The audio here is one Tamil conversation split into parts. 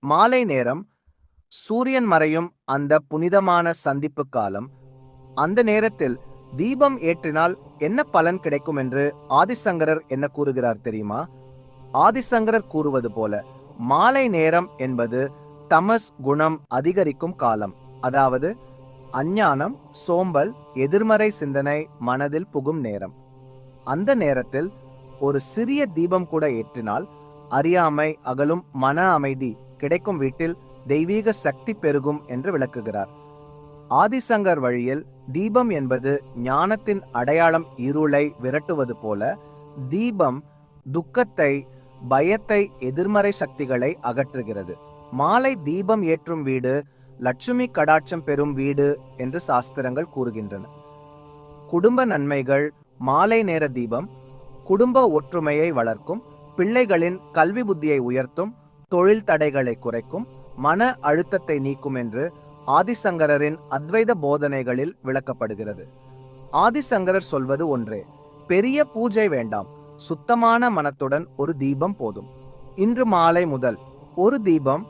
மாலை நேரம் சூரியன் மறையும் அந்த புனிதமான சந்திப்பு காலம். அந்த நேரத்தில் தீபம் ஏற்றினால் என்ன பலன் கிடைக்கும் என்று ஆதிசங்கரர் என்ன கூறுகிறார் தெரியுமா? ஆதிசங்கரர் கூறுவது போல மாலை நேரம் என்பது தமஸ் குணம் அதிகரிக்கும் காலம். அதாவது அஞ்ஞானம், சோம்பல், எதிர்மறை சிந்தனை மனதில் புகும் நேரம். அந்த நேரத்தில் ஒரு சிறிய தீபம் கூட ஏற்றினால் அறியாமை அகலும், மன அமைதி கிடைக்கும், வீட்டில் தெய்வீக சக்தி பெருகும் என்று விளக்குகிறார். ஆதிசங்கர் வழியில் தீபம் என்பது ஞானத்தின் அடையாளம். இருளை விரட்டுவது போல தீபம் துக்கத்தை, பயத்தை, எதிர்மறை சக்திகளை அகற்றுகிறது. மாலை தீபம் ஏற்றும் வீடு லட்சுமி கடாட்சம் பெறும் வீடு என்று சாஸ்திரங்கள் கூறுகின்றன. குடும்ப நன்மைகள். மாலை நேர தீபம் குடும்ப ஒற்றுமையை வளர்க்கும், பிள்ளைகளின் கல்வி புத்தியை உயர்த்தும், தொழில் தடைகளை குறைக்கும், மன அழுத்தத்தை நீக்கும் என்று ஆதிசங்கரின் அத்வைத போதனைகளில் விளக்கப்படுகிறது. ஆதிசங்கரர் சொல்வது ஒன்றே, பெரிய பூஜை வேண்டாம், சுத்தமான மனத்துடன் ஒரு தீபம் போதும். இன்று மாலை முதல் ஒரு தீபம்,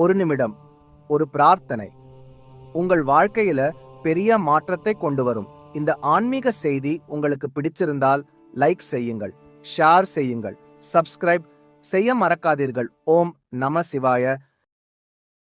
ஒரு நிமிடம், ஒரு பிரார்த்தனை உங்கள் வாழ்க்கையில பெரிய மாற்றத்தை கொண்டு வரும். இந்த ஆன்மீக செய்தி உங்களுக்கு பிடிச்சிருந்தால் லைக் செய்யுங்கள், ஷேர் செய்யுங்கள், சப்ஸ்கிரைப் செய்ய மறக்காதீர்கள். ஓம் நம சிவாய.